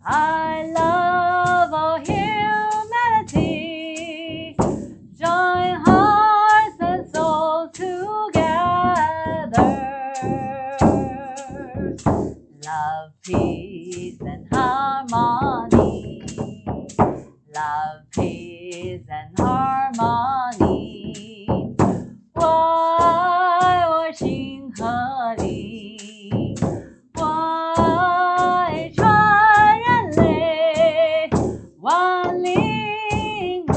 I love all humanity. Join hearts and souls together. Love, peace, and harmony. Love, peace, and harmony. 我爱我心河里，我爱全人类，万灵融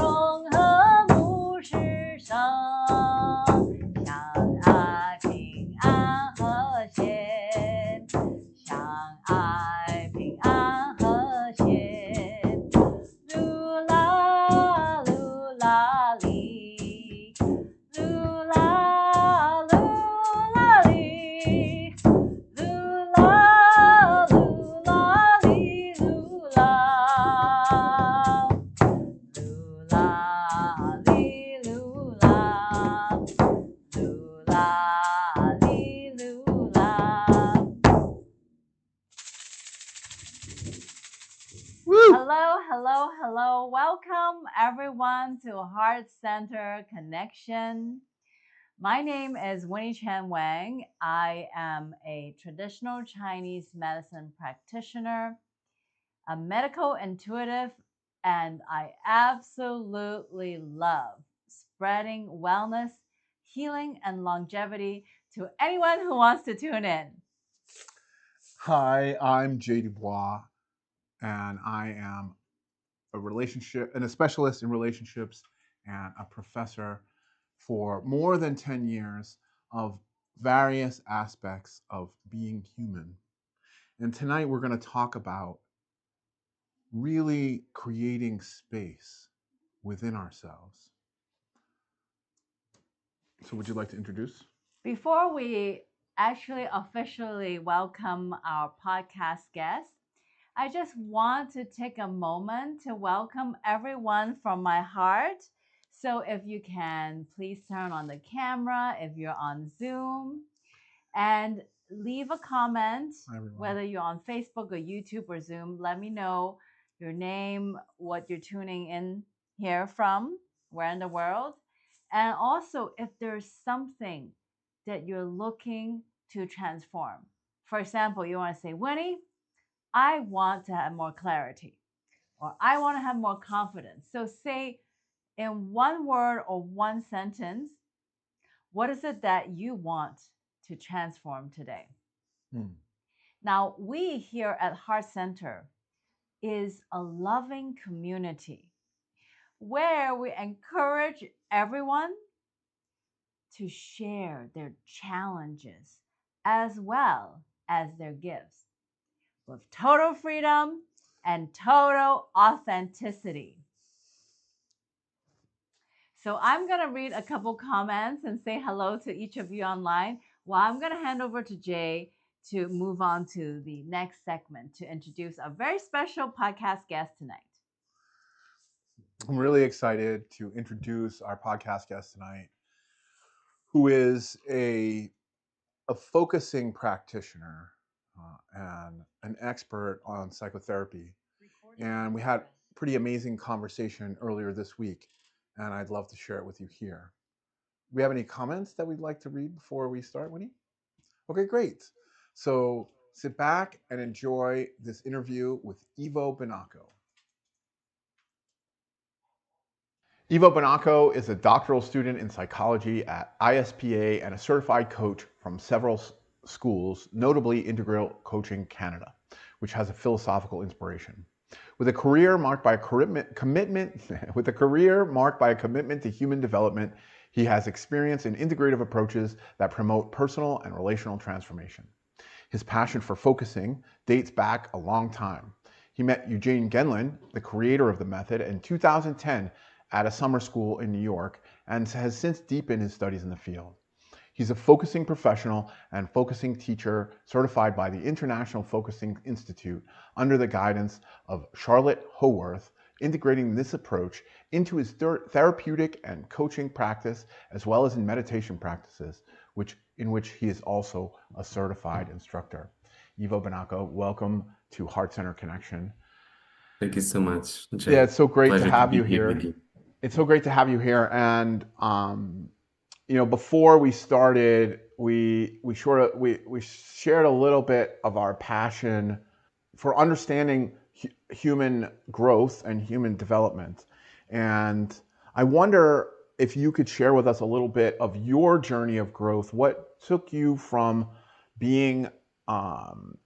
合不失生，相爱平安和谐，相爱平安和谐，噜啦噜啦哩。噜啦噜啦哩，噜啦噜啦哩，噜啦，噜啦哩噜啦，噜啦哩噜啦。Hello, hello, hello. Welcome everyone to Heart Center Connection. My name is Winnie Chan Wang. I am a traditional Chinese medicine practitioner, a medical intuitive, and I absolutely love spreading wellness, healing, and longevity to anyone who wants to tune in. Hi, I'm Jay Dubois, and I am a specialist in relationships and a professor for more than 10 years of various aspects of being human. And tonight we're going to talk about really creating space within ourselves. So would you like to introduce? Before we actually officially welcome our podcast guest, I just want to take a moment to welcome everyone from my heart. So if you can, please turn on the camera if you're on Zoom and leave a comment, whether you're on Facebook or YouTube or Zoom. Let me know your name, what you're tuning in here from, where in the world. And also, if there's something that you're looking to transform. For example, you want to say, Winnie, I want to have more clarity, or I want to have more confidence. So say in one word or one sentence, what is it that you want to transform today? Now, we here at Heart Center is a loving community where we encourage everyone to share their challenges as well as their gifts with total freedom and total authenticity. So I'm going to read a couple comments and say hello to each of you online. Well, I'm going to hand over to Jay to move on to the next segment to introduce a very special podcast guest tonight. I'm really excited to introduce our podcast guest tonight, who is a focusing practitioner and an expert on psychotherapy. And we had a pretty amazing conversation earlier this week, and I'd love to share it with you here. Do we have any comments that we'd like to read before we start, Winnie? Okay, great. So sit back and enjoy this interview with Ivo Banaco. Ivo Banaco is a doctoral student in psychology at ISPA and a certified coach from several schools, notably Integral Coaching Canada, which has a philosophical inspiration. With a career marked by a commitment to human development, he has experience in integrative approaches that promote personal and relational transformation. His passion for focusing dates back a long time. He met Eugene Genlin, the creator of the method, in 2010 at a summer school in New York, and has since deepened his studies in the field. He's a focusing professional and focusing teacher certified by the International Focusing Institute under the guidance of Charlotte Howarth, integrating this approach into his therapeutic and coaching practice, as well as in meditation practices, in which he is also a certified instructor. Ivo Banaco, welcome to Heart Center Connection. Thank you so much, Yeah, Jay. it's so great to Pleasure to have you be here with here. you. It's so great to have you here. And before we started, we shared a little bit of our passion for understanding human growth and human development. And I wonder if you could share with us a little bit of your journey of growth. What took you from being, um,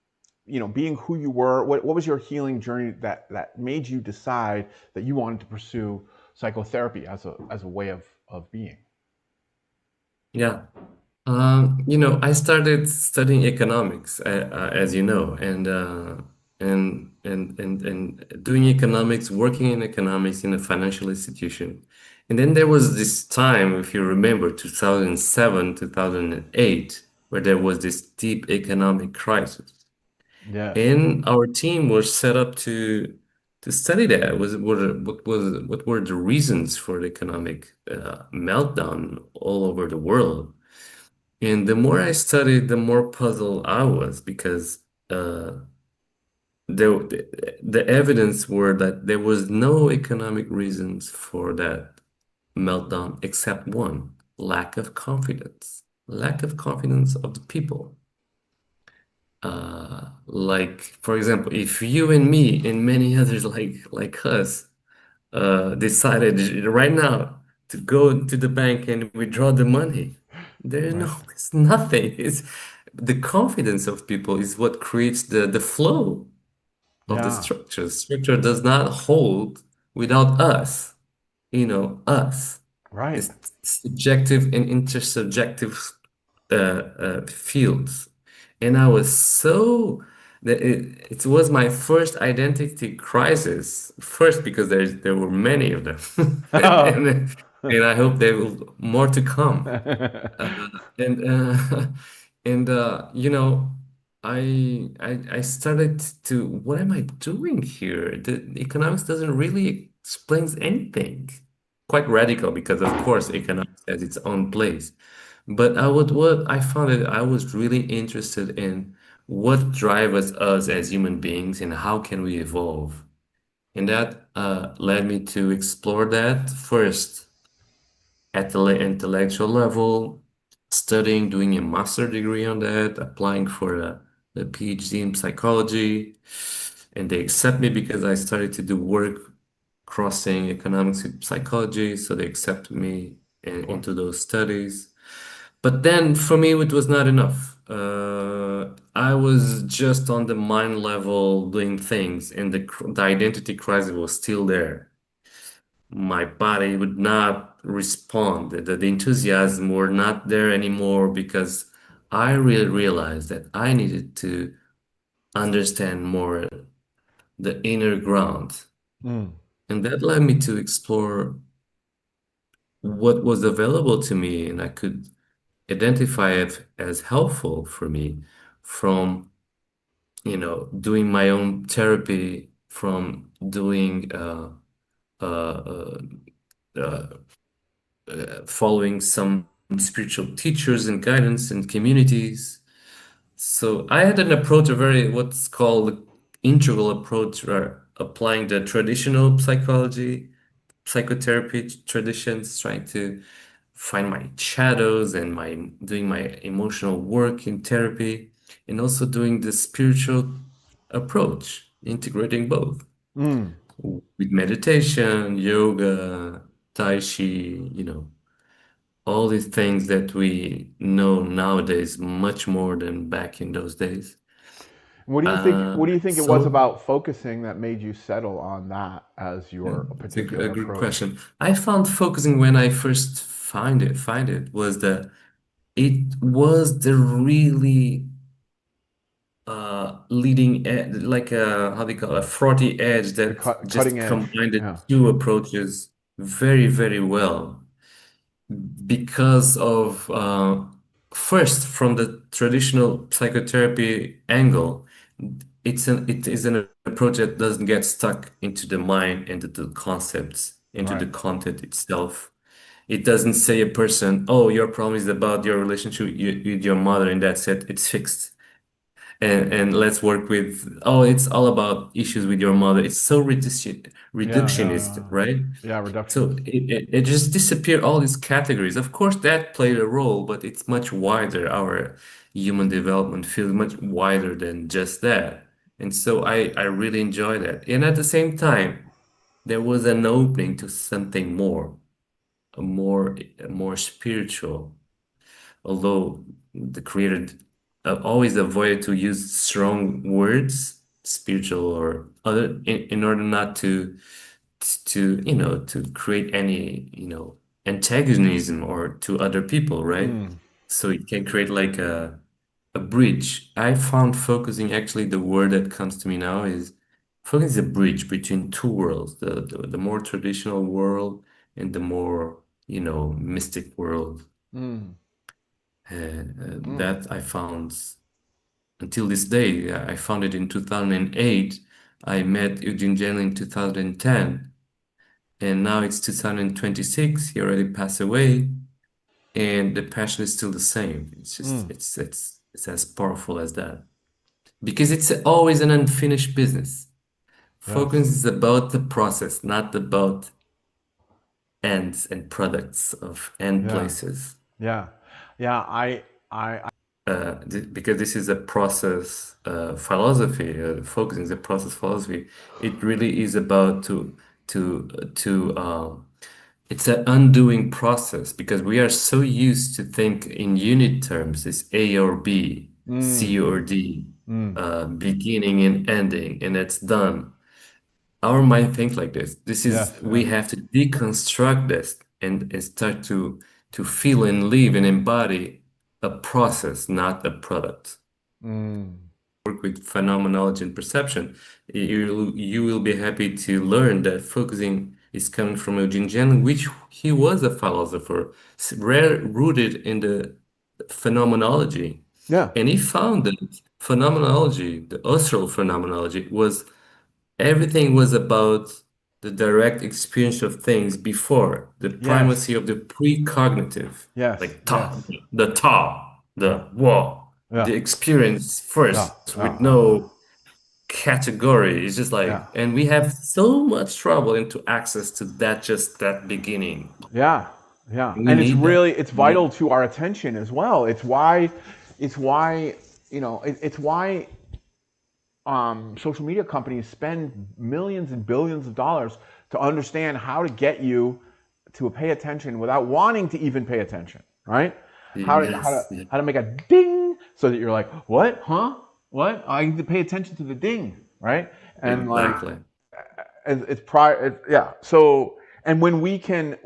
being who you were? What was your healing journey that made you decide that you wanted to pursue psychotherapy as a way of being? Yeah. I started studying economics, as you know, and doing economics, working in economics in a financial institution. And then there was this time, if you remember, 2007, 2008, where there was this deep economic crisis. Yes. And our team was set up to study that. What were the reasons for the economic meltdown all over the world? And the more I studied, the more puzzled I was because the evidence were that there was no economic reasons for that meltdown except one, lack of confidence. Lack of confidence of the people. Like, for example, if you and me and many others like us decided right now to go to the bank and withdraw the money, there's no, Right. it's nothing. It's the confidence of people is what creates the flow of the Yeah. structure. Structure does not hold without us, us. Right. It's subjective and intersubjective fields. And I was so that it was my first identity crisis. First, because there were many of them, and I hope there will more to come. Uh, and and I started to what am I doing here? The economics doesn't really explains anything. Quite radical because of course economics has its own place. But what I found that I was really interested in what drives us as human beings and how can we evolve. And that led me to explore that first at the intellectual level, studying, doing a master degree on that, applying for a PhD in psychology, and they accept me because I started to do work crossing economics with psychology, so they accepted me Of into course. those studies. But then for me, it was not enough. I was just on the mind level doing things, and the identity crisis was still there. My body would not respond. The enthusiasm were not there anymore because I really realized that I needed to understand more the inner ground. Mm. And that led me to explore what was available to me, and I could identify it as helpful for me from, doing my own therapy, from doing uh, uh, uh, following some spiritual teachers and guidance and communities. So I had an approach, a very what's called integral approach, where applying the traditional psychology, psychotherapy traditions, trying to find my shadows and my doing my emotional work in therapy, and also doing the spiritual approach, integrating both Mm. with meditation, yoga, tai chi, all these things that we know nowadays much more than back in those days. What do you think it was So about focusing that made you settle on that as yeah, your it's a particular good approach? question. I found focusing when I first find it was the really leading edge, like a how do you call it, a frothy edge The that cutting just edge. combined the Yeah. two approaches very, very well. Because of first from the traditional psychotherapy angle, it is an approach that doesn't get stuck into the mind, into the concepts, into the Right. content itself. It doesn't say a person, oh, your problem is about your relationship with your mother, and that's it, it's fixed. and let's work with, oh, it's all about issues with your mother. It's so Yeah, yeah, reductionist, yeah. right? Yeah, So reductionist. it just disappeared all these categories. Of course, that played a role, but it's much wider. Our human development feels much wider than just that. And so I really enjoy that. And at the same time, there was an opening to something more, a more spiritual. Although the creator always avoided to use strong words, spiritual or other, in order not to create any, antagonism or to other people, right? Mm, So it can create like a bridge. I found focusing, actually, the word that comes to me now is focus is a bridge between two worlds, the more traditional world and the more, mystic world. mm, mm, That I found until this day. I found it in 2008. I met Eugene Jen in 2010, and now it's 2026. He already passed away, and the passion is still the same. It's just mm. it's as powerful as that because it's always an unfinished business. Focus Yes. is about the process, not about ends and products of end Yeah. places. Yeah. Yeah. I Because this is a process philosophy, focusing is a process philosophy. It really is about to it's an undoing process because we are so used to think in unit terms. It's A or B, mm, C or D, mm. beginning and ending, and it's done. Our mind thinks like this. This is Yes. we Yes. have to deconstruct this and start to feel and live and embody a process, not a product. Mm. Work with phenomenology and perception, you will be happy to learn that focusing is coming from Eugene Jen, which he was a philosopher, rooted in the phenomenology. Yeah. And he found that phenomenology, the Husserl phenomenology, was everything was about the direct experience of things before the Yes. primacy of the precognitive, Yes. like Yes. Yeah. the whoa, Yeah. the experience Yeah. first Yeah. with no category. It's just Yeah. like, and we have so much trouble into access to that, just that beginning. Yeah. Yeah. We And it's need that. really it's We vital need, to our attention as well. It's why it's why social media companies spend millions and billions of dollars to understand how to get you to pay attention without wanting to even pay attention, right? yes, yeah, How to make a ding so that you're like, what, huh, what? I need to pay attention to the ding, right? And like exactly. it's prior, yeah. So and when we can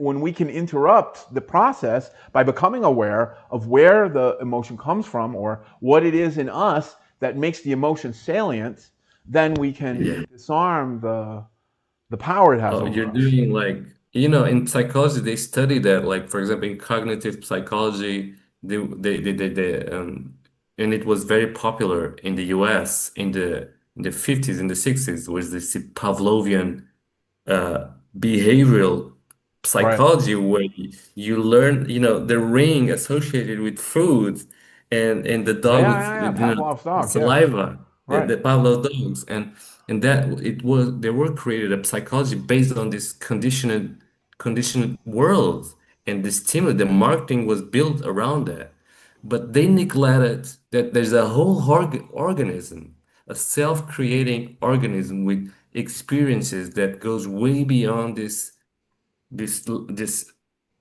interrupt the process by becoming aware of where the emotion comes from or what it is in us that makes the emotion salient, then we can Yeah. disarm the power it has Oh, you're over us. doing like, in psychology, they study that, like, for example, in cognitive psychology, and it was very popular in the US in the 50s, in the 60s, was this Pavlovian behavioral Right. psychology where you learn, the ring associated with food and the Yeah, dog yeah, with, yeah, yeah. with Pavlov's the dog. Yes. saliva, Right. the Pavlov dogs, and that it was they were created a psychology based on this conditioned world and the stimulus. The marketing was built around that, but they neglected that there's a whole organism, a self-creating organism with experiences that goes way beyond this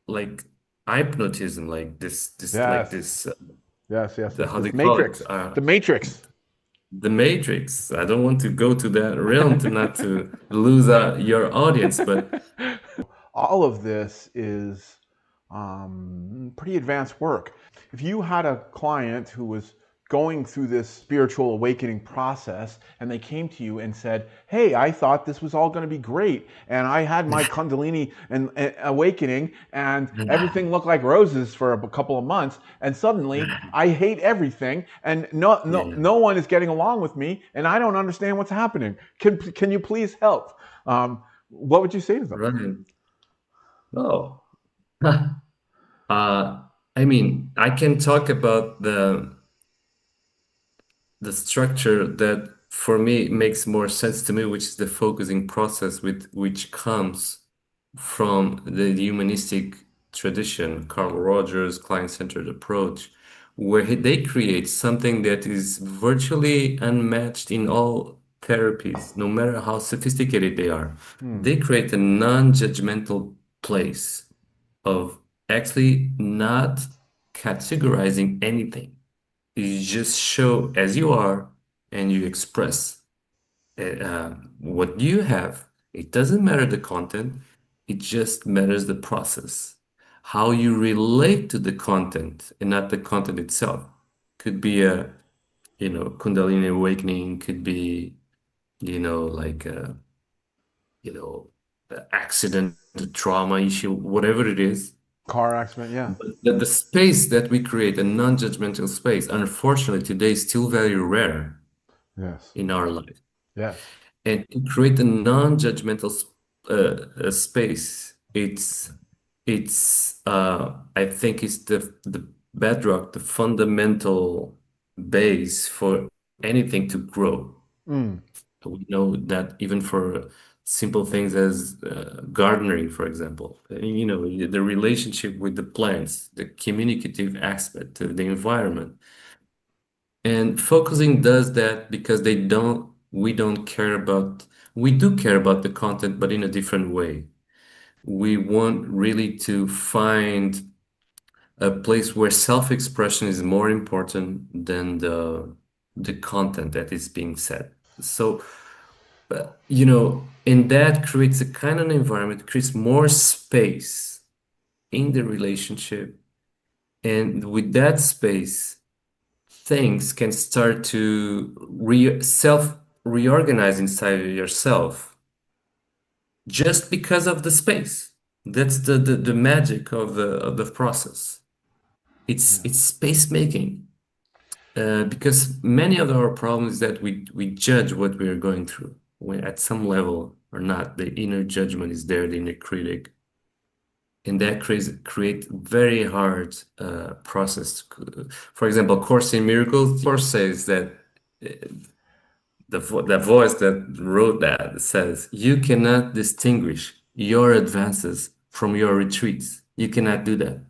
like hypnotism, like Yes. Yes. Yes. the, how they This call it, matrix. The matrix. the Matrix. I don't want to go to that realm to not to lose your audience, but All of this is pretty advanced work. If you had a client who was going through this spiritual awakening process and they came to you and said, "Hey, I thought this was all going to be great, and I had my Kundalini and awakening, and everything looked like roses for a couple of months, and suddenly I hate everything, and yeah, no one is getting along with me, and I don't understand what's happening. Can you please help?" What would you say to them? right. Oh, I mean, I can talk about the structure that for me makes more sense to me, which is the focusing process with which comes from the humanistic tradition, Carl Rogers' client-centered approach, where they create something that is virtually unmatched in all therapies, no matter how sophisticated they are. Hmm. They create a non-judgmental place of actually not categorizing anything. You just show as you are and you express what you have. It doesn't matter the content, it just matters the process. How you relate to the content and not the content itself. Could be a, Kundalini awakening, could be, like a, accident, a trauma issue, whatever it is. Car accident, yeah. But the space that we create, a non-judgmental space, unfortunately, today is still very rare Yes. in our life. Yes. And to create a non-judgmental space, I think it's the bedrock, the fundamental base for anything to grow. Mm. We know that even for simple things as gardening, for example, the relationship with the plants, the communicative aspect of the environment. And focusing does that because we don't care about, we do care about the content, but in a different way. We want really to find a place where self-expression is more important than the content that is being said. So, and that creates a kind of environment, creates more space in the relationship. And with that space, things can start to self reorganize inside of yourself just because of the space. That's the magic of the process. Yeah. It's space making. Because many of our problems that we judge what we are going through when at some level or not, the inner judgment is there, the inner critic, and that create very hard process. For example, Course in Miracles, Course says that uh, the voice that wrote that says you cannot distinguish your advances from your retreats. You cannot do that.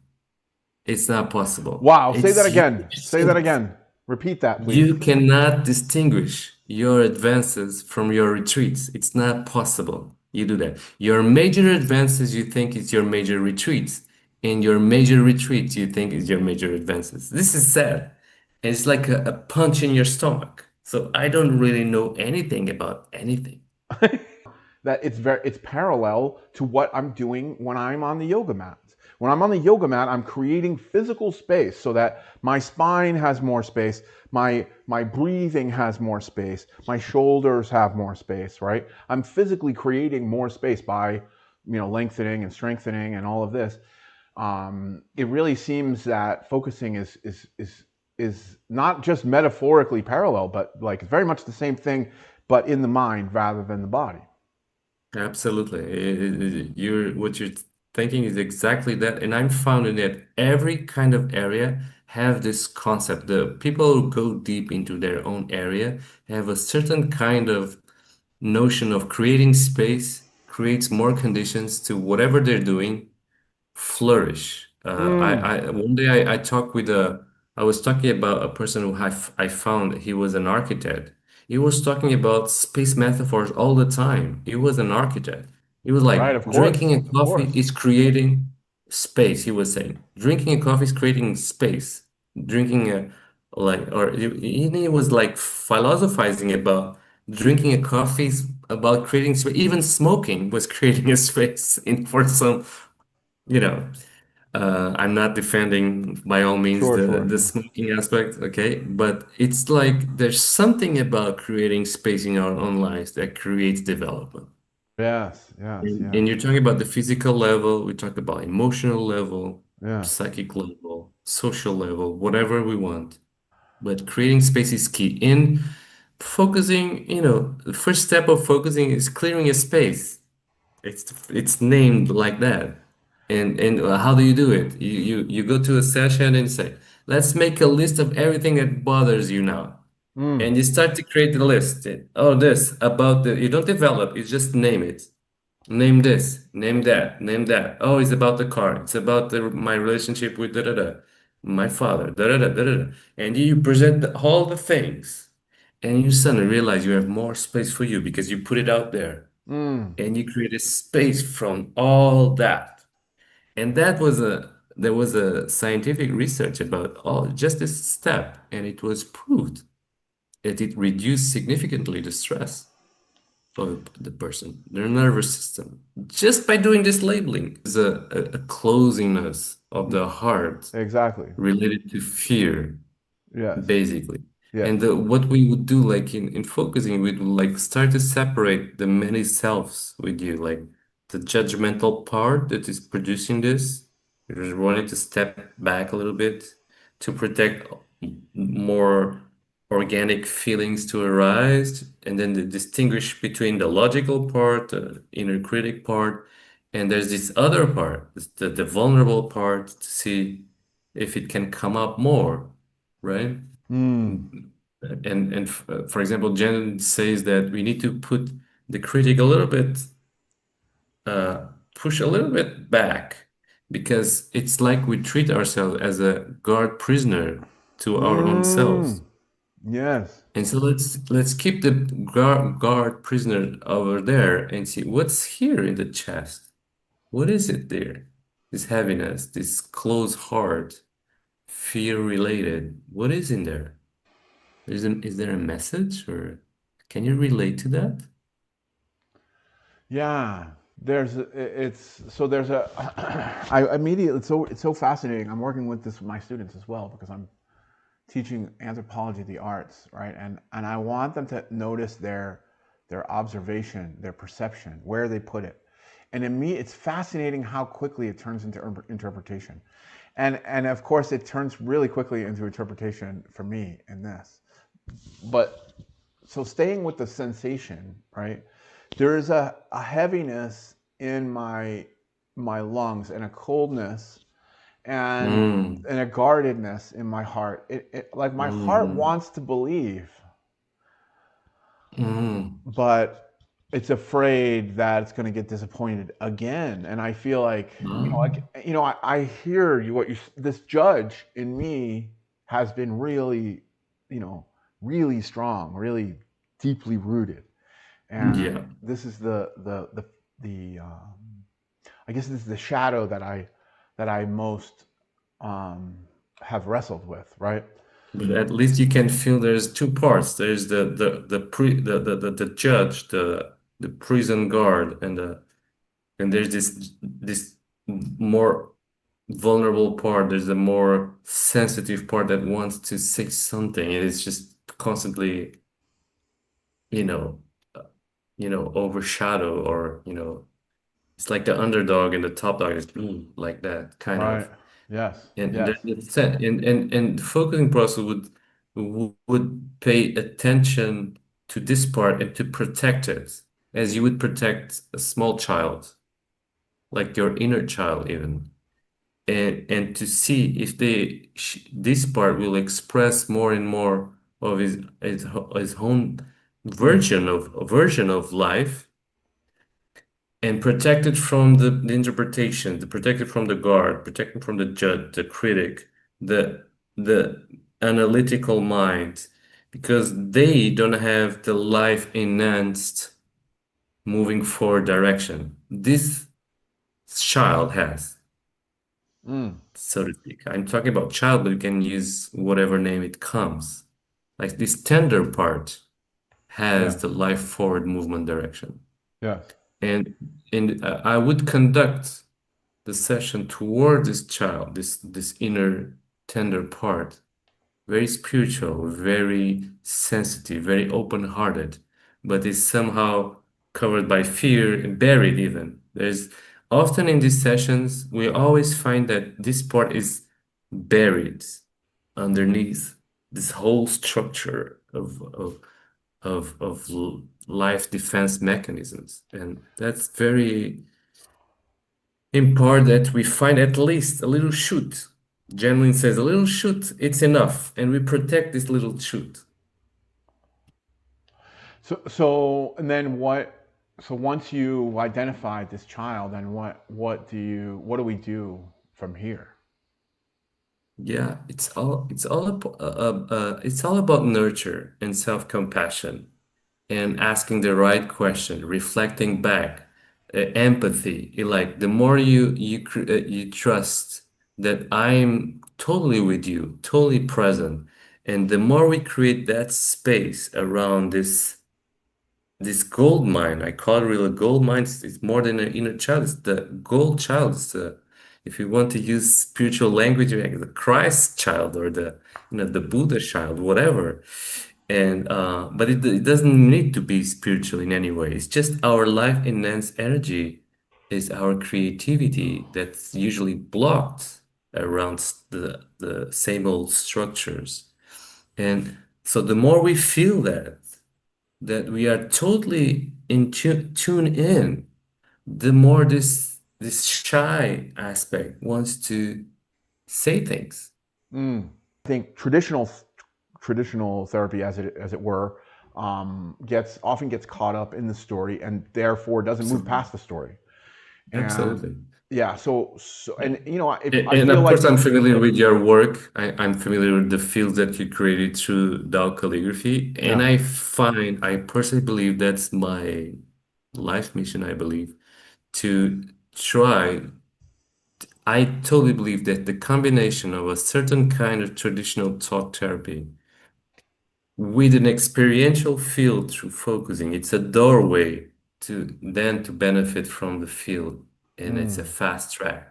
It's not possible. Wow. Say that It's again. Say that huge. again. Repeat that, please. You cannot distinguish your advances from your retreats. It's not possible. You do that. Your major advances you think is your major retreats, and your major retreats you think is your major advances. This is sad. And it's like a punch in your stomach. So I don't really know anything about anything. That it's parallel to what I'm doing when I'm on the yoga mat. When I'm on the yoga mat, I'm creating physical space so that my spine has more space, my breathing has more space, my shoulders have more space, right? I'm physically creating more space by, lengthening and strengthening and all of this. It really seems that focusing is not just metaphorically parallel, but like very much the same thing, but in the mind rather than the body. Absolutely. What you're thinking is exactly that. And I'm finding that every kind of area have this concept. The people who go deep into their own area have a certain kind of notion of creating space, creates more conditions to whatever they're doing flourish. Mm, One day I talked with I was talking about a person who I found he was an architect. He was talking about space metaphors all the time. He was an architect. He was right, like, of drinking course, a of coffee course. is creating space, he was saying. Drinking a coffee is creating space. Drinking a, like, or he was like philosophizing about drinking a coffee is about creating space. Even smoking was creating a space in for some, you know. I'm not defending by all means Sure, the sure, the sure. smoking aspect, okay? But it's like there's something about creating space in our own lives that creates development. Yes, yes, And yes, you're talking about the physical level, we talk about emotional level, yes. psychic level, social level, whatever we want. But creating space is key. In focusing, the first step of focusing is clearing a space. It's named like that. And how do you do it? You go to a session and say, let's make a list of everything that bothers you now. Mm. And you start to create the list. Oh, this about the, you don't develop, you just name it. Name this, name that, name that. Oh, it's about the car. It's about my relationship with da da da, my father, da da da da da. And you present all the things, and you suddenly realize you have more space for you because you put it out there, Mm. and you create a space from all that. And there was a scientific research about all just this step, and it was proved that it reduced significantly the stress of the person, their nervous system, just by doing this labeling. Is a closingness of Mm. the heart Exactly. related to fear, Yes. basically. Yes. And what we would do, like in focusing, we'd like start to separate the many selves with you, like the judgmental part that is producing this. We just wanted to step back a little bit to protect more organic feelings to arise, and then distinguish between the logical part, the inner critic part, and there's this other part, the vulnerable part, to see if it can come up more, right? Mm. And for example, Jen says that we need to put the critic a little bit, uh, push a little bit back, because it's like we treat ourselves as a guard prisoner to our own selves. Mm. Yes. And so let's keep the guard prisoner over there and see what's here in the chest. What is it there? This heaviness, this closed heart, fear related. What is in there? Is there a message, or can you relate to that? Yeah. It's so there's a I immediately it's so fascinating. I'm working with this with my students as well because I'm teaching anthropology of the arts, right? And I want them to notice their observation, their perception, where they put it. And in me, it's fascinating how quickly it turns into interpretation. And of course it turns really quickly into interpretation for me in this. But so staying with the sensation, right? There is a heaviness in my lungs and a coldness and Mm, a guardedness in my heart. Like my heart mm, wants to believe, mm, but it's afraid that it's going to get disappointed again. And I feel like, mm, I hear you. This judge in me has been really, you know, really strong, really deeply rooted. And yeah. this is the I guess this is the shadow that I most um, have wrestled with, right? But at least you can feel there's two parts. There's the judge, the prison guard, and there's this more vulnerable part. There's a more sensitive part that wants to say something, and it's just constantly, you know, uh, overshadow, or it's like the underdog and the top dog is like that kind Right. of. Yes. And Yes. and the focusing process would pay attention to this part and to protect it as you would protect a small child, like your inner child even. And to see if this part will express more and more of his own Mm. version of life, and protected from the interpretation, the protected from the guard, protected from the judge, the critic, the analytical mind, because they don't have the life enhanced moving forward direction. This child has, Mm. so to speak. I'm talking about child, but you can use whatever name it comes. Like this tender part has Yes. the life forward movement direction. Yes. And I would conduct the session toward this child, this inner tender part, very spiritual, very sensitive, very open-hearted, but is somehow covered by fear and buried even. There's often in these sessions, we always find that this part is buried underneath this whole structure of life defense mechanisms. And that's very in part that we find at least a little shoot. Genuine says a little shoot, it's enough, and we protect this little shoot. And then what? So once you identified this child, then what do we do from here? Yeah, it's all about nurture and self-compassion and asking the right question, reflecting back, empathy. Like the more you trust that I'm totally with you, totally present, and the more we create that space around this gold mine. I call it really a gold mine. It's more than an inner child. It's the gold child. It's the, if you want to use spiritual language, like the Christ child or the the Buddha child, whatever. And but it doesn't need to be spiritual in any way. It's just our life enhanced energy is our creativity that's usually blocked around the same old structures. And so the more we feel that we are totally tune in, the more this shy aspect wants to say things. Mm. I think traditional therapy, as it were, gets caught up in the story and therefore doesn't move Absolutely. past the story. And Absolutely. yeah, and if I And feel of like course, I'm familiar with your work. I'm familiar with the field that you created through Dao calligraphy. And yeah. I personally believe that's my life mission, I believe, to try. I totally believe that the combination of a certain kind of traditional talk therapy with an experiential field through focusing, it's a doorway to benefit from the field, and it's a Mm, fast track.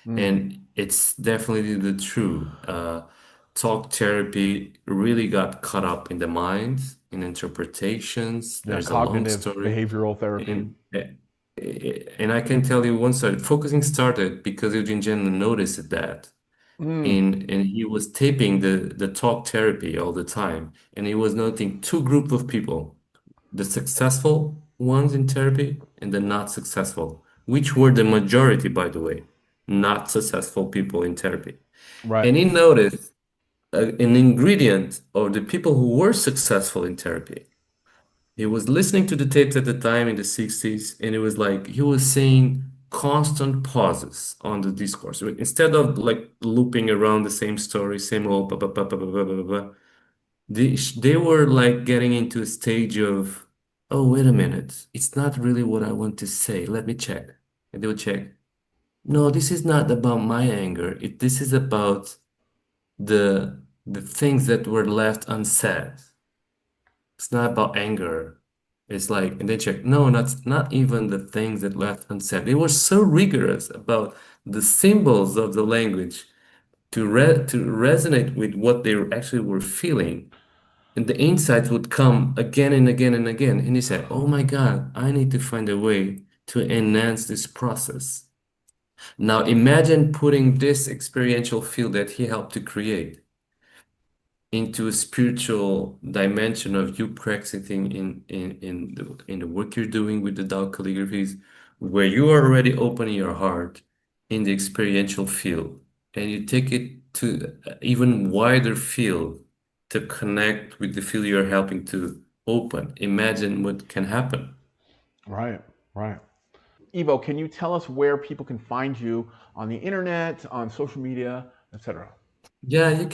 mm. And it's definitely the true. Talk therapy really got caught up in the mind, in interpretations. Yeah, There's a long cognitive story. behavioral therapy. And I can tell you one story. Focusing started because Eugene Jen noticed that Mm, and he was taping the talk therapy all the time, and he was noting two group of people, the successful ones in therapy and the not successful, which were the majority, by the way, not successful people in therapy. right. And he noticed an ingredient of the people who were successful in therapy. He was listening to the tapes at the time in the 60s, and it was like he was saying constant pauses on the discourse. Instead of like looping around the same story, same old blah, blah, blah, blah, blah, blah, blah, blah, they were like getting into a stage of, oh, wait a minute, it's not really what I want to say. Let me check. And they would check. No, this is not about my anger. This is about the things that were left unsaid. It's not about anger. It's like, and they check, no, not even the things that left unsaid. They were so rigorous about the symbols of the language to resonate with what they actually were feeling. And the insights would come again and again and again. And he said, oh my God, I need to find a way to enhance this process. Now imagine putting this experiential field that he helped to create into a spiritual dimension of you practicing in the work you're doing with the Tao calligraphies, where you are already opening your heart in the experiential field, and you take it to an even wider field to connect with the field you're helping to open. Imagine what can happen. Right, right. Ivo, can you tell us where people can find you on the internet, on social media, etc.? Yeah, you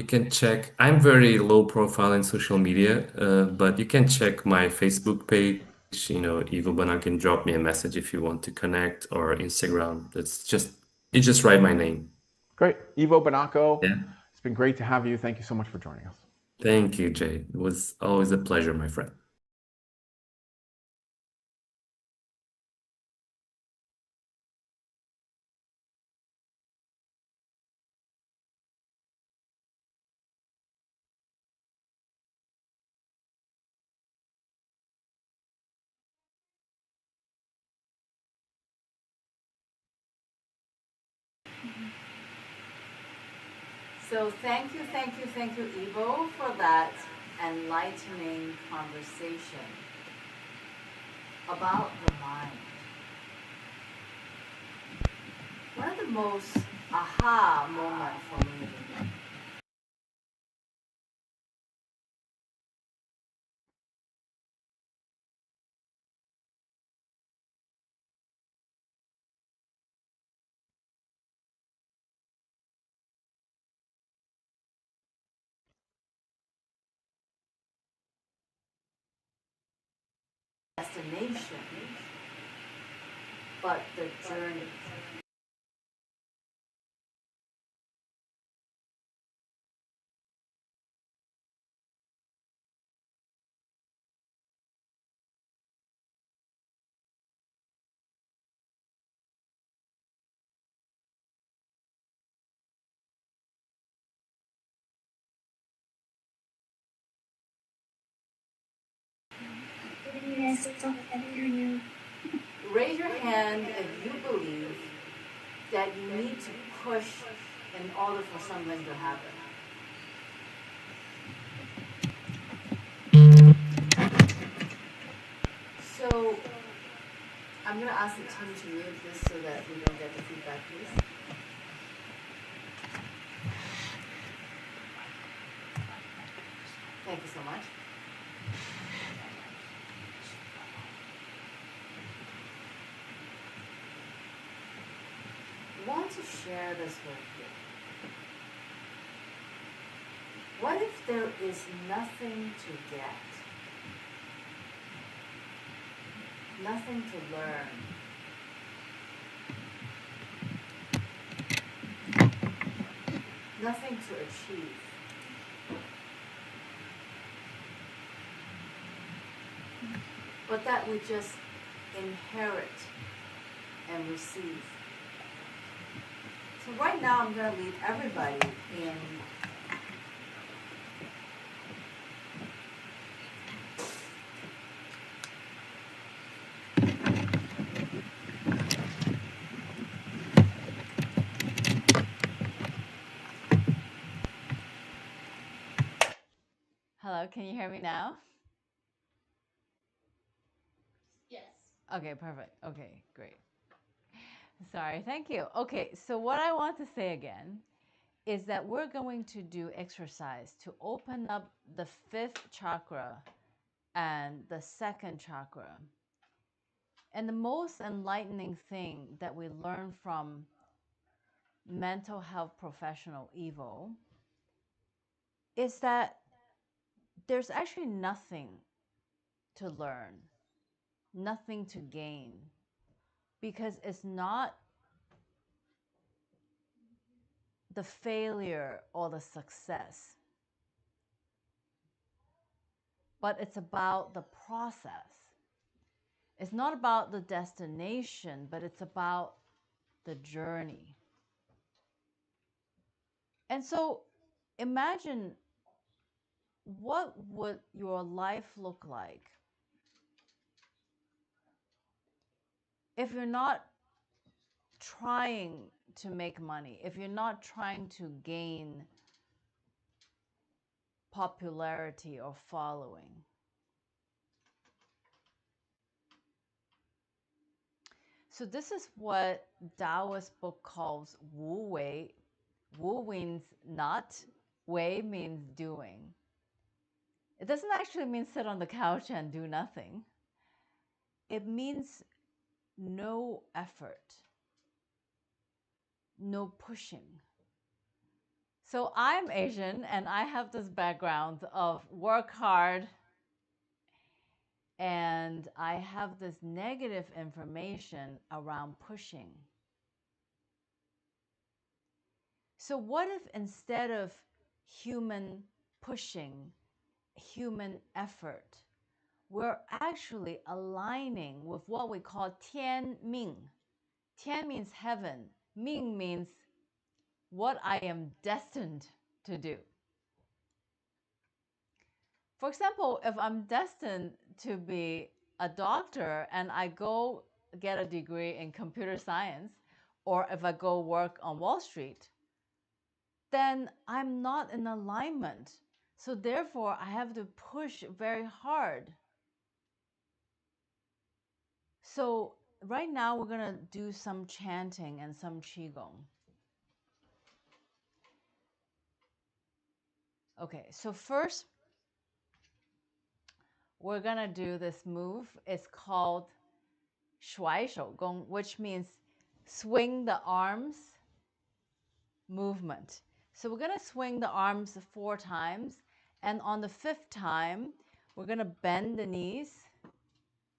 can check. I'm very low profile in social media, but you can check my Facebook page, Ivo Banaco, can drop me a message if you want to connect, or Instagram. You just write my name. Great. Ivo Banaco, Yeah. it's been great to have you. Thank you so much for joining us. Thank you, Jay. It was always a pleasure, my friend. So thank you, Ivo, for that enlightening conversation about the mind. One of the most aha moment for me destination, but the journey. Raise your hand if you believe that you need to push in order for something to happen. So I'm going to ask the team to mute this so that we don't get the feedback, please. Thank you so much. I want to share this with you. What if there is nothing to get? Nothing to learn? Nothing to achieve? But that we just inherit and receive. So right now I'm going to lead everybody in Hello, can you hear me now? Yes. Okay, perfect. Okay, great. Sorry, thank you. Okay, so what I want to say again is that we're going to do exercise to open up the fifth chakra and the second chakra. And the most enlightening thing that we learn from mental health professional Ivo is that there's actually nothing to learn, nothing to gain, because it's not the failure or the success, but it's about the process. It's not about the destination, but it's about the journey. And so imagine, what would your life look like if you're not trying to make money, if you're not trying to gain popularity or following? So this is what Taoist book calls Wu Wei. Wu means not, Wei means doing. It doesn't actually mean sit on the couch and do nothing. It means no effort, no pushing. So I'm Asian and I have this background of work hard, and I have this negative information around pushing. So what if instead of human pushing, human effort, we're actually aligning with what we call Tian Ming. Tian means heaven, Ming means what I am destined to do. For example, if I'm destined to be a doctor and I go get a degree in computer science, or if I go work on Wall Street, then I'm not in alignment. So therefore, I have to push very hard. So right now, we're going to do some chanting and some qigong. Okay, so first, we're going to do this move. It's called shuai shou gong, which means swing the arms movement. So we're going to swing the arms 4 times. And on the 5th time, we're going to bend the knees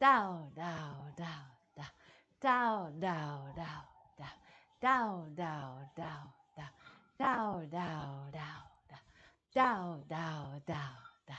down, down, down, down, down, down, down, down, down, down, down, down, down, down, down, down, down, down,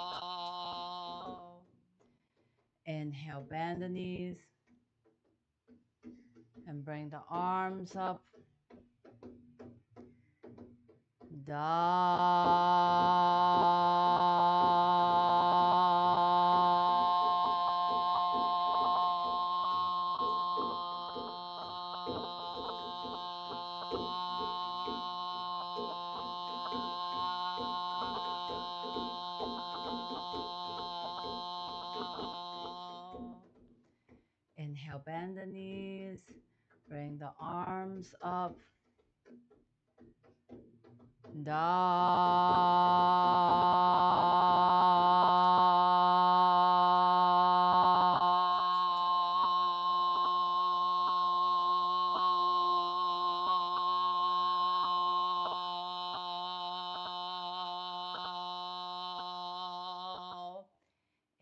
Inhale, bend the knees and bring the arms up. Inhale, bend the knees, bring the arms up.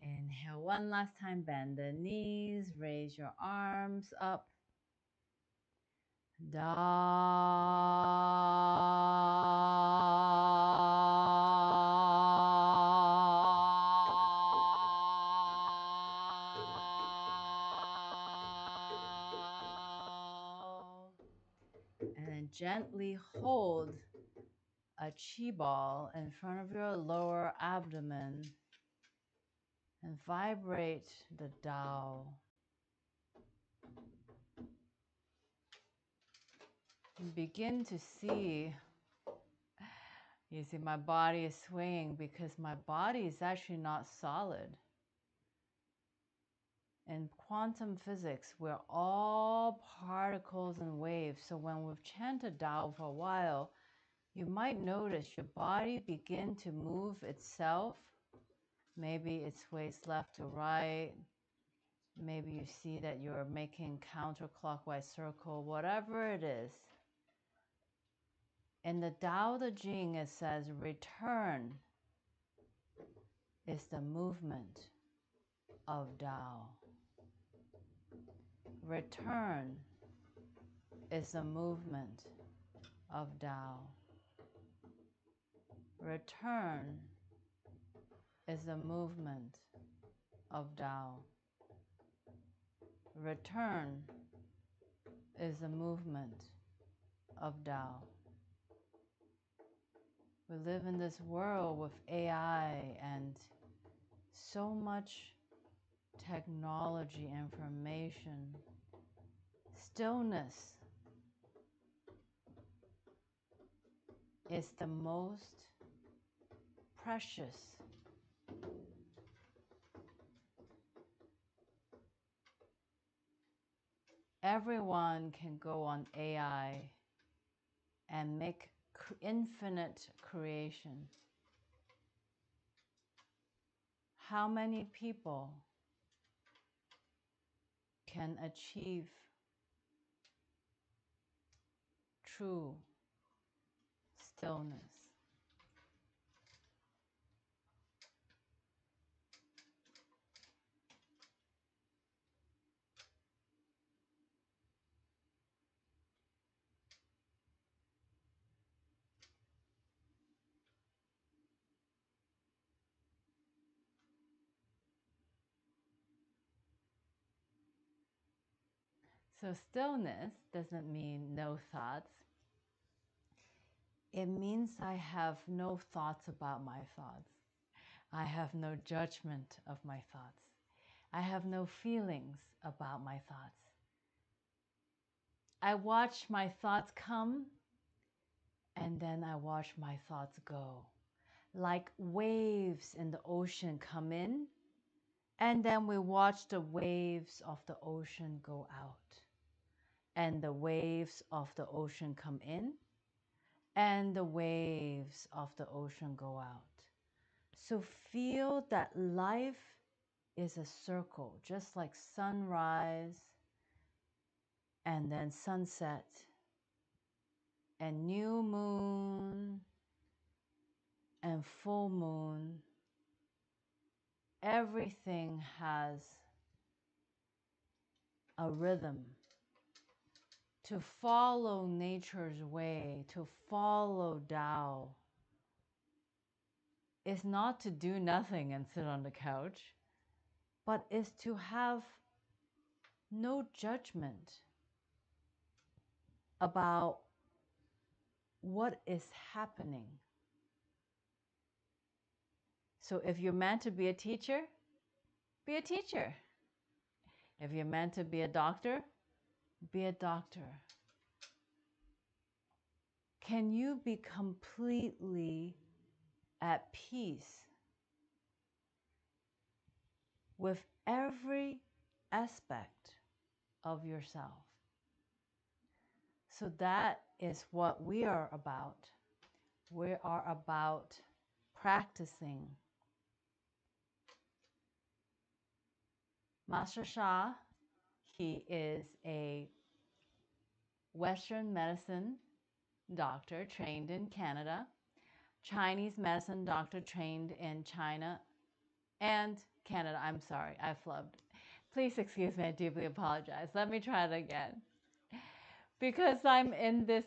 Inhale one last time, bend the knees, raise your arms up. And then gently hold a chi ball in front of your lower abdomen and vibrate the Tao. And begin to see, you see my body is swinging because my body is actually not solid. In quantum physics, we're all particles and waves. So when we've chanted Tao for a while, you might notice your body begin to move itself. Maybe it sways left to right. Maybe you see that you're making counterclockwise circle, whatever it is. In the Tao Te Ching, it says return is the movement of Tao. Return is the movement of Tao. Return is the movement of Tao. Return is the movement of Tao. We live in this world with AI and so much technology, information. Stillness is the most precious. Everyone can go on AI and make infinite creation. How many people can achieve true stillness? So stillness doesn't mean no thoughts. It means I have no thoughts about my thoughts. I have no judgment of my thoughts. I have no feelings about my thoughts. I watch my thoughts come and then I watch my thoughts go. Like waves in the ocean come in and then we watch the waves of the ocean go out. And the waves of the ocean come in and the waves of the ocean go out. So feel that life is a circle, just like sunrise and then sunset and new moon and full moon. Everything has a rhythm. To follow nature's way, to follow Tao, is not to do nothing and sit on the couch. but is to have no judgment about what is happening. So if you're meant to be a teacher, be a teacher. If you're meant to be a doctor, be a doctor. Can you be completely at peace with every aspect of yourself? So that is what we are about. We are about practicing. Master Sha, he is a Western medicine doctor trained in Canada, Chinese medicine doctor trained in China and Canada. I'm sorry, I flubbed. Please excuse me, I deeply apologize. Let me try it again. Because I'm in this,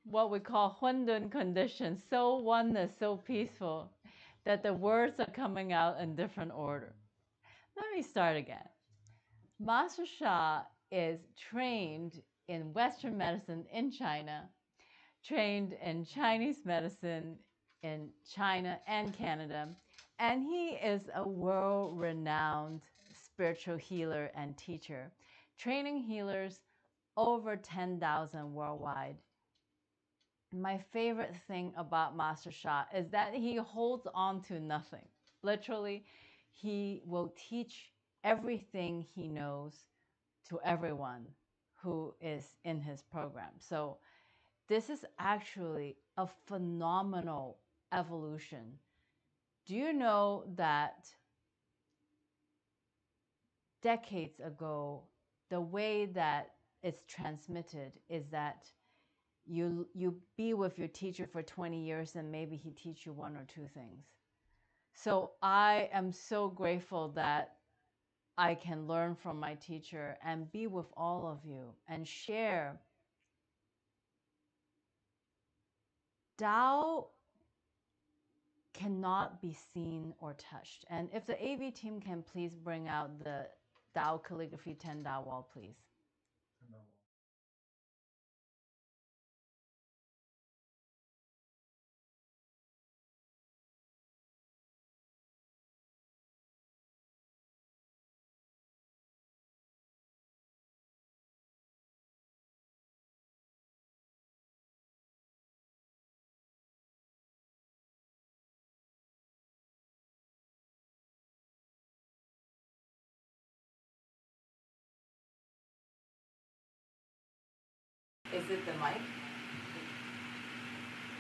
what we call Hundun condition, so oneness, so peaceful, that the words are coming out in different order. Let me start again. Master Sha is trained in Western medicine in China, trained in Chinese medicine in China and Canada, and he is a world-renowned spiritual healer and teacher, training healers over 10,000 worldwide. My favorite thing about Master Sha is that he holds on to nothing. Literally, he will teach everything he knows to everyone who is in his program. So this is actually a phenomenal evolution. Do you know that decades ago, the way that it's transmitted is that you be with your teacher for 20 years and maybe he teach you one or two things. So I am so grateful that I can learn from my teacher and be with all of you and share. Tao cannot be seen or touched. And if the AV team can please bring out the Tao calligraphy 10 Tao wall, please. Is it the mic?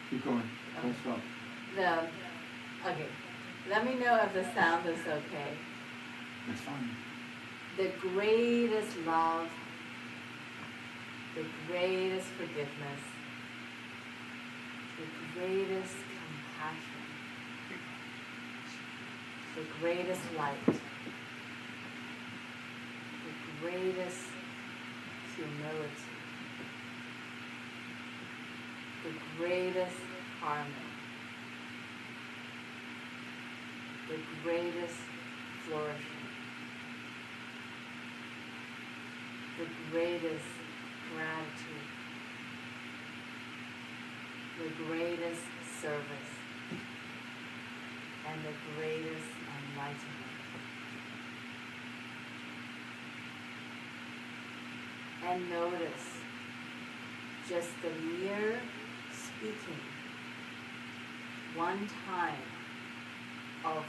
Keep going. Don't stop. Okay. Let me know if the sound is okay. It's fine. The greatest love, the greatest forgiveness, the greatest compassion, the greatest light, the greatest humility, the greatest harmony, the greatest flourishing, the greatest gratitude, the greatest service, and the greatest enlightenment. And notice just the mere speaking one time of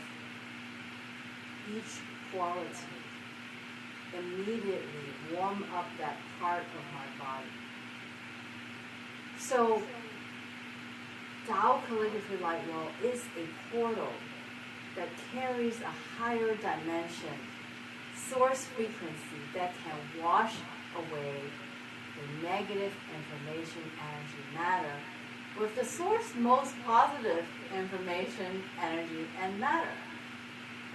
each quality immediately warm up that part of my body. So Tao calligraphy light wall is a portal that carries a higher dimension, source frequency that can wash away the negative information, energy, matter with the source most positive information, energy, and matter.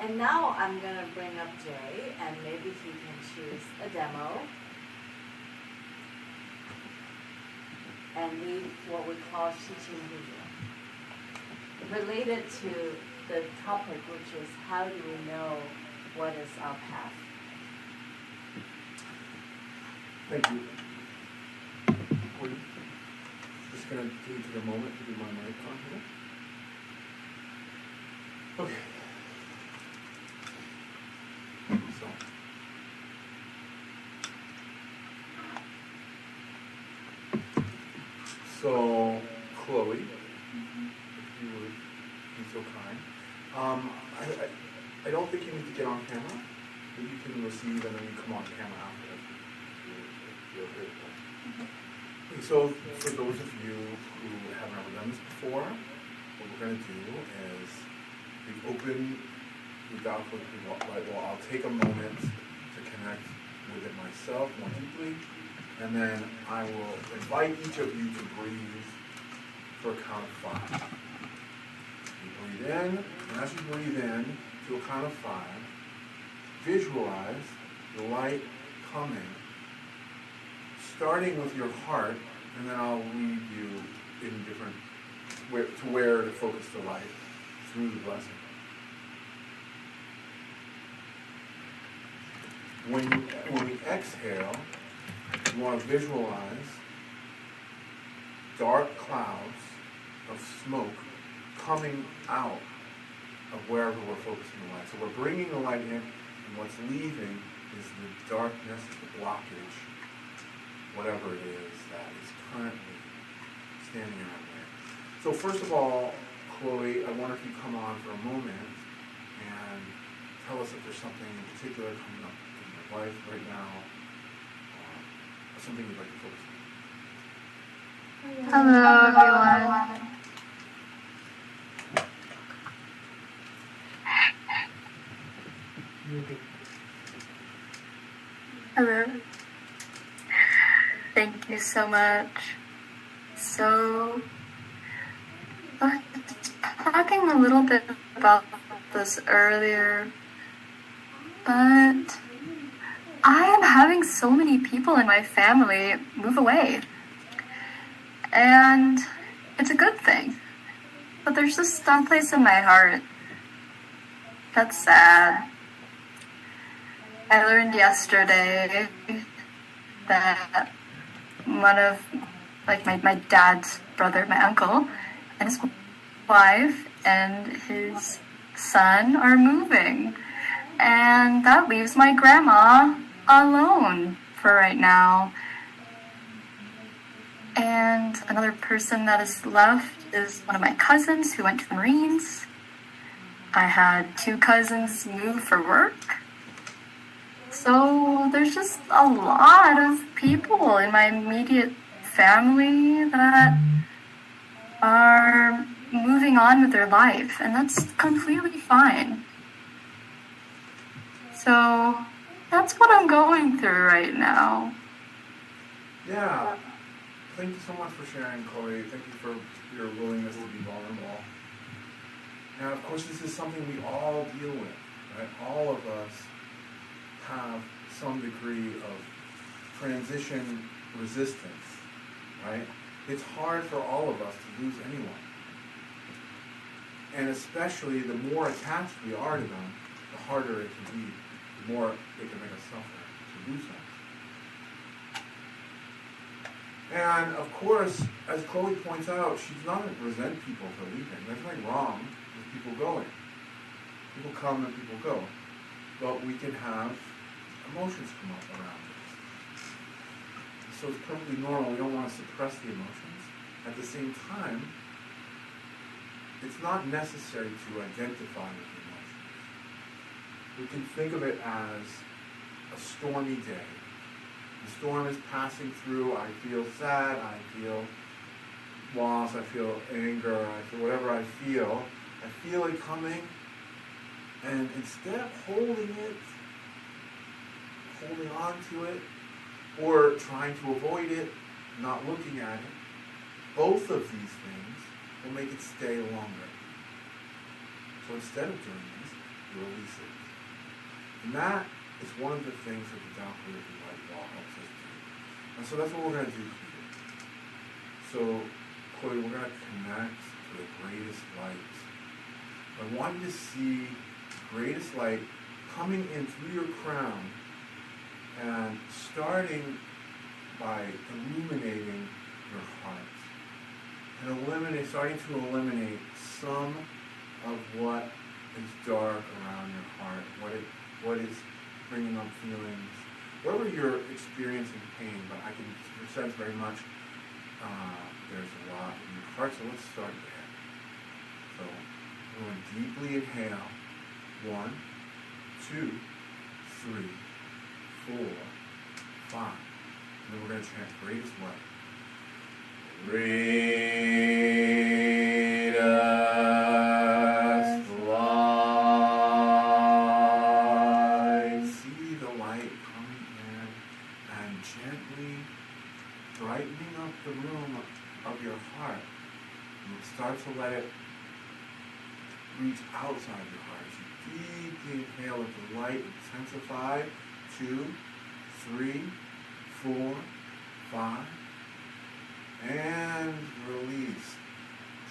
And now I'm going to bring up Jay, and maybe he can choose a demo and lead what we call teaching video, related to the topic, which is how do we know what is our path. Thank you. We're just going to take a moment to get my mic on here. Okay. So, Chloe, if you would be so kind. I don't think you need to get on camera. But you can receive and then you come on camera after. Okay, so for those of you who have never done this before, what we're going to do is we open the document. Well, I'll take a moment to connect with it myself more deeply, and then I will invite each of you to breathe for a count of 5. You breathe in, and as you breathe in to a count of 5, visualize the light coming, starting with your heart, and then I'll lead you in different where to focus the light through the blessing. When we exhale, you want to visualize dark clouds of smoke coming out of wherever we're focusing the light. So we're bringing the light in, and what's leaving is the darkness, the blockage, whatever it is that is currently standing in our way. So first of all, Chloe, I wonder if you come on for a moment and tell us if there's something in particular coming up in your life right now, or something you'd like to focus on. Hello, everyone. Hello. Thank you so much. So, I was talking a little bit about this earlier, but I am having so many people in my family move away. And it's a good thing. But there's just some place in my heart that's sad. I learned yesterday that one of, my dad's brother, my uncle, and his wife and his son are moving. And that leaves my grandma alone for right now. And another person that is left is one of my cousins who went to the Marines. I had 2 cousins move for work. So there's just a lot of people in my immediate family that are moving on with their life, and that's completely fine. So that's what I'm going through right now. Yeah. Thank you so much for sharing, Chloe. Thank you for your willingness to be vulnerable. And of course, this is something we all deal with, right? All of us have some degree of transition resistance, right? It's hard for all of us to lose anyone. And especially the more attached we are to them, the harder it can be, the more they can make us suffer to lose them. And of course, as Chloe points out, she does not resent people for leaving. There's nothing wrong with people going. People come and people go. But we can have emotions come up around it. So it's perfectly normal. We don't want to suppress the emotions. At the same time, it's not necessary to identify with the emotions. We can think of it as a stormy day. The storm is passing through. I feel sad. I feel loss. I feel anger. I feel whatever I feel it coming. And instead of holding on to it, or trying to avoid it, not looking at it, both of these things will make it stay longer. So instead of doing this, you release it. And that is one of the things that the Downplay of the Light Law helps us do. And so that's what we're going to do here. So, Chloe, we're going to connect to the greatest light. I want you to see the greatest light coming in through your crown and starting by illuminating your heart. And starting to eliminate some of what is dark around your heart, what is bringing up feelings, wherever you're experiencing pain, but I can sense very much there's a lot in your heart, so let's start there. So we're going to deeply inhale. 1, 2, 3, 4, 5. And then we're going to chant greatest light. Greatest light. See the light coming in and gently brightening up the room of your heart. And start to let it reach outside your heart. As you deeply inhale, let the light intensify. 2, 3, 4, 5. And release.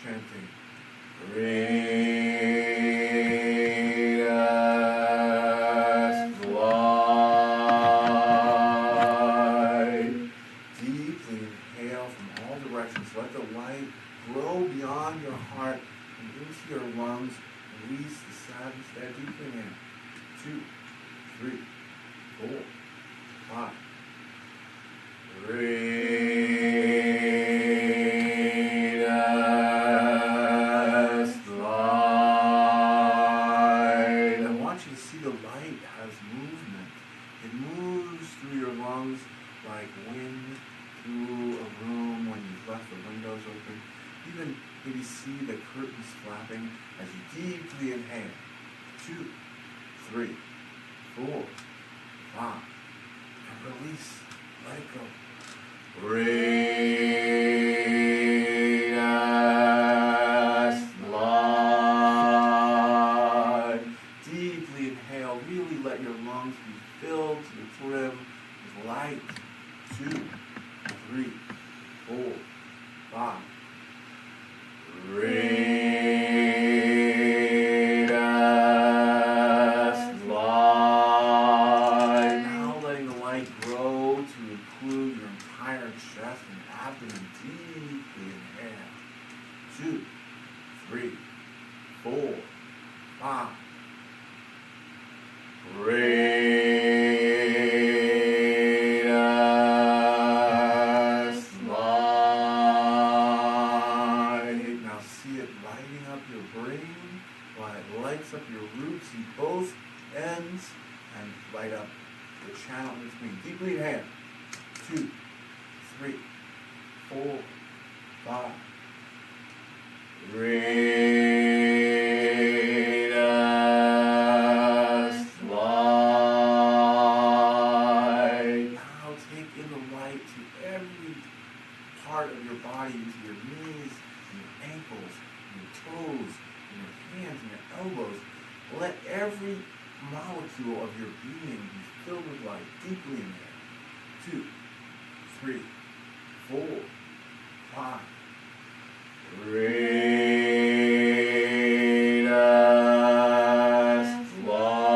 Chanting. Greatest light. Deeply inhale from all directions. Let the light grow beyond your heart and into your lungs. Release the sadness there. Deeply inhale. 2, 3, 4, 5. Greatest light. I want you to see the light has movement. It moves through your lungs like wind through a room when you've left the windows open. Even maybe see the curtains flapping as you deeply inhale. 2, 3, 4, 5. And release. Let it go. Greatest light. Deeply inhale. Really let your lungs be filled to the brim with light. 2, 3, 4, 5. Greatest light. Now letting the light grow to include your entire chest and abdomen. Deeply inhale. 2, 3, 4, 5. Greatest light. Now see it lighting up your brain while it lights up your roots. See both ends and light up the channel in between. Deeply inhale. 2, 3, 4, 5. Greatest light. Now take in the light to every part of your body, into your knees, and your ankles, and your toes, and your hands, and your elbows. Let every molecule of your being be filled with light. Deeply inhale. 2, 3, 4, 5. Greatest light.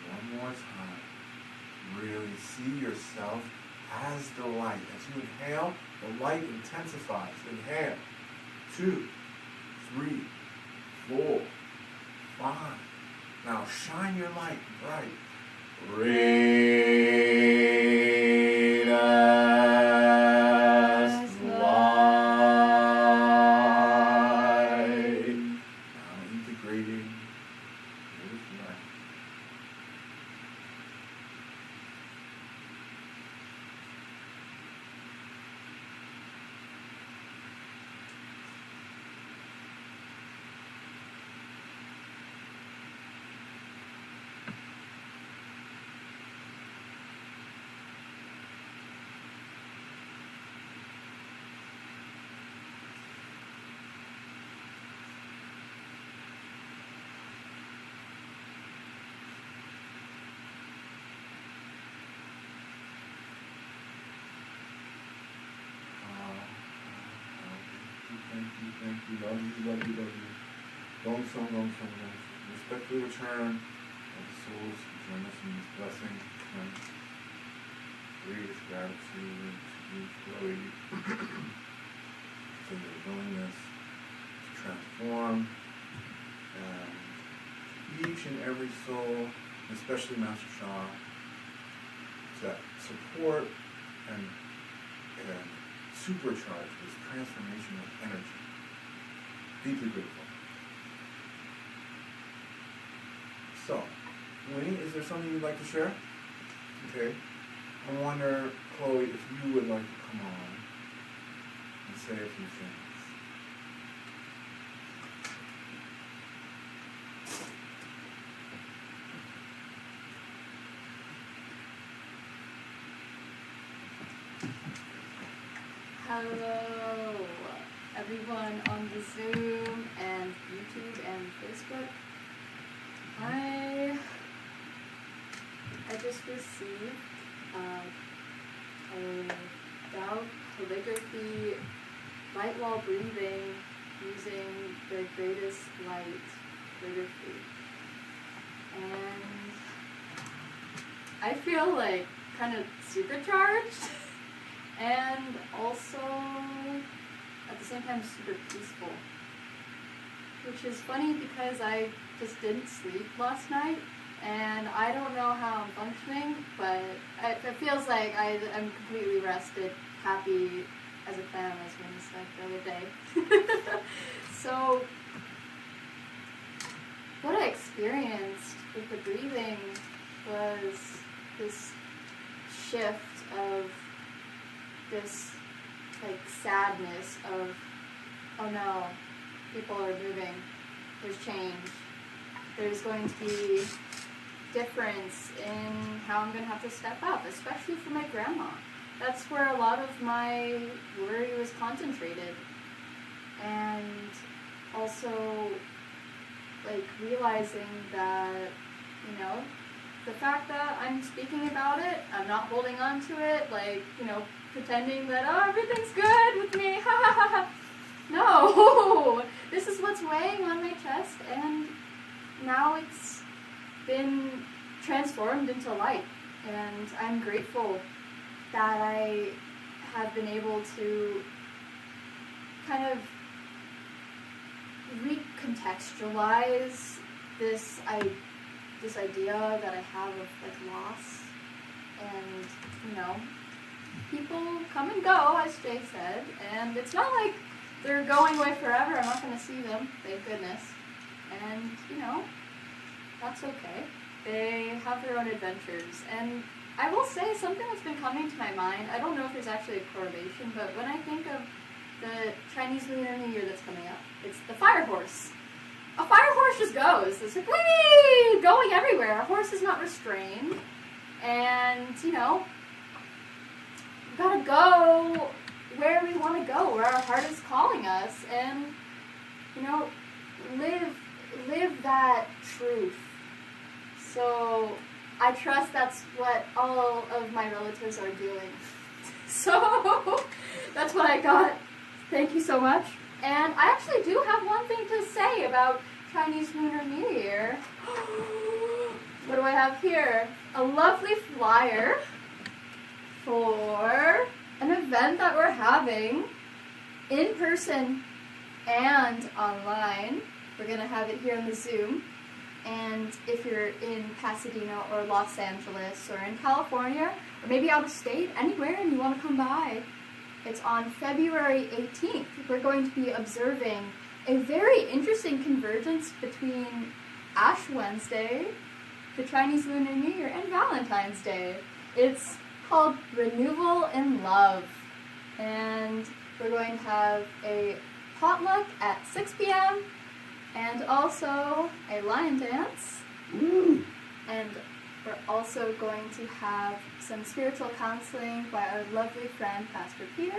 One more time. Really see yourself as the light. As you inhale, the light intensifies. Inhale. 2, 3, 4, 5. Now shine your light bright. Greatest light. Now integrating with light. Thank you. Love you, love you, love you. Gong song, gong song, gong song. Respectfully return of the souls who join us in this blessing. And greatest gratitude to you, Chloe, for your willingness to transform each and every soul, especially Master Shah, to support and supercharge this transformational energy. Deeply grateful. So, Winnie, is there something you'd like to share? Okay. I wonder, Chloe, if you would like to come on and say a few things. Hello, everyone on the Zoom and YouTube and Facebook. I just received a Tao calligraphy light wall breathing using the greatest light calligraphy, and I feel like kind of supercharged. And also, at the same time, super peaceful. Which is funny because I just didn't sleep last night, and I don't know how I'm functioning, but it feels like I'm completely rested, happy as a clam, as Minnie said the other day. So, what I experienced with the breathing was this shift of this like sadness of, oh no, people are moving, there's change, there's going to be difference in how I'm going to have to step up, especially for my grandma. That's where a lot of my worry was concentrated. And also like realizing that, you know, the fact that I'm speaking about it, I'm not holding on to it, like, you know, pretending that, oh, everything's good with me, ha ha ha ha. No, this is what's weighing on my chest, and now it's been transformed into light, and I'm grateful that I have been able to kind of recontextualize this idea that I have of like loss, and, you know, people come and go, as Jay said, and it's not like they're going away forever. I'm not going to see them, thank goodness. And, you know, that's okay. They have their own adventures. And I will say something that's been coming to my mind, I don't know if there's actually a correlation, but when I think of the Chinese Lunar New Year that's coming up, it's the fire horse. A fire horse just goes. It's like, whee! Going everywhere. A horse is not restrained. And, you know, we gotta go where we want to go, where our heart is calling us, and, you know, live that truth. So I trust that's what all of my relatives are doing. So that's what I got. Thank you so much. And I actually do have one thing to say about Chinese Lunar New Year. What do I have here? A lovely flyer for an event that we're having in person and online. We're going to have it here on the Zoom. And if you're in Pasadena or Los Angeles or in California or maybe out of state, anywhere, and you want to come by, it's on February 18th. We're going to be observing a very interesting convergence between Ash Wednesday, the Chinese Lunar New Year, and Valentine's Day. It's called Renewal in Love. And we're going to have a potluck at 6 p.m. and also a lion dance. Woo! And we're also going to have some spiritual counseling by our lovely friend, Pastor Peter.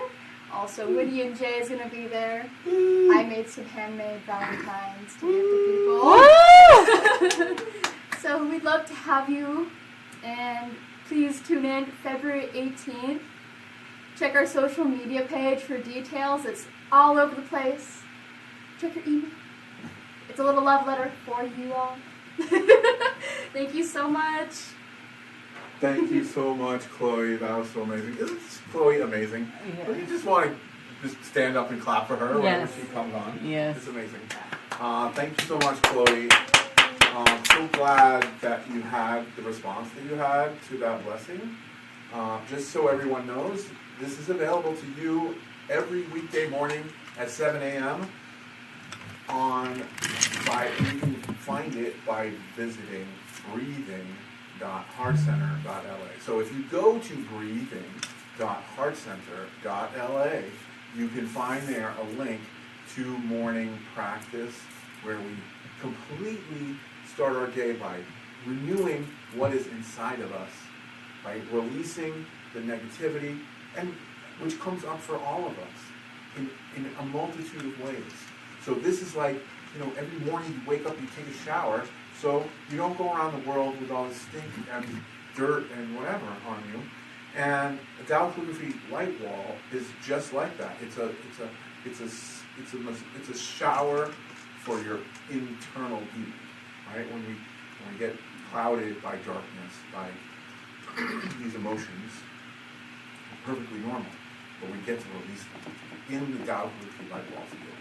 Also, Woody and Jay is going to be there. I made some handmade valentines to give to people. So we'd love to have you. And please tune in February 18th. Check our social media page for details. It's all over the place. check your email. It's a little love letter for you all. Thank you so much. Thank you so much, Chloe. That was so amazing. Isn't Chloe amazing? Yeah. Don't you just want to just stand up and clap for her whenever Yes. she comes on? Yes. It's amazing. Thank you so much, Chloe. So glad that you had the response that you had to that blessing. Just so everyone knows, this is available to you every weekday morning at 7 a.m. You can find it by visiting breathing.heartcenter.la. So if you go to breathing.heartcenter.la, you can find there a link to morning practice where we completely start our day by renewing what is inside of us, by releasing the negativity, and which comes up for all of us in a multitude of ways. So this is like, every morning you wake up, you take a shower, so you don't go around the world with all this stink and dirt and whatever on you. And a Tao calligraphy light wall is just like that. It's a shower for your internal heat, right? When we get clouded by darkness, by these emotions, it's perfectly normal, but we get to release them in the Tao calligraphy light wall field.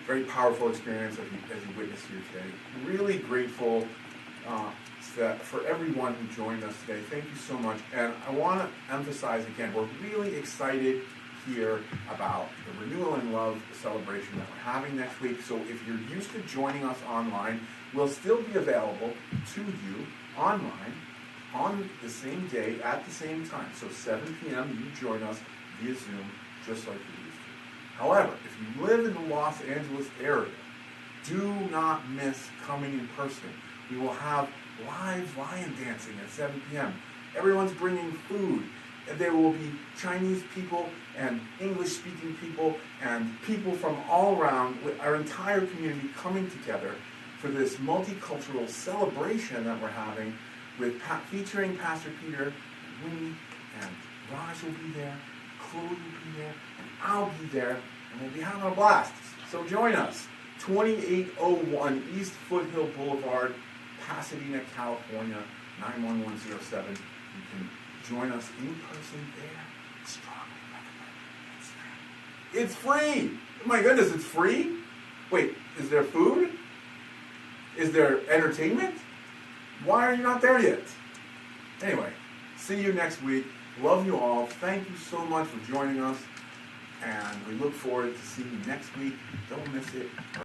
Very powerful experience as you witnessed here today. Really grateful for everyone who joined us today. Thank you so much. And I want to emphasize again, we're really excited here about the Renewal in Love celebration that we're having next week. So if you're used to joining us online, we'll still be available to you online on the same day at the same time. So 7 p.m. you join us via Zoom just like you used to. However, if you live in the Los Angeles area, do not miss coming in person. We will have live lion dancing at 7 p.m. Everyone's bringing food. And there will be Chinese people and English-speaking people and people from all around, our entire community coming together for this multicultural celebration that we're having featuring Pastor Peter, Winnie, and Raj will be there, Chloe will be there, and I'll be there, and we'll be having a blast. So join us, 2801 East Foothill Boulevard, Pasadena, California, 91107. You can join us in person there. Strongly recommend. It's free. Oh my goodness, it's free? Wait, is there food? Is there entertainment? Why are you not there yet? Anyway, see you next week. Love you all. Thank you so much for joining us. And we look forward to seeing you next week. Don't miss it.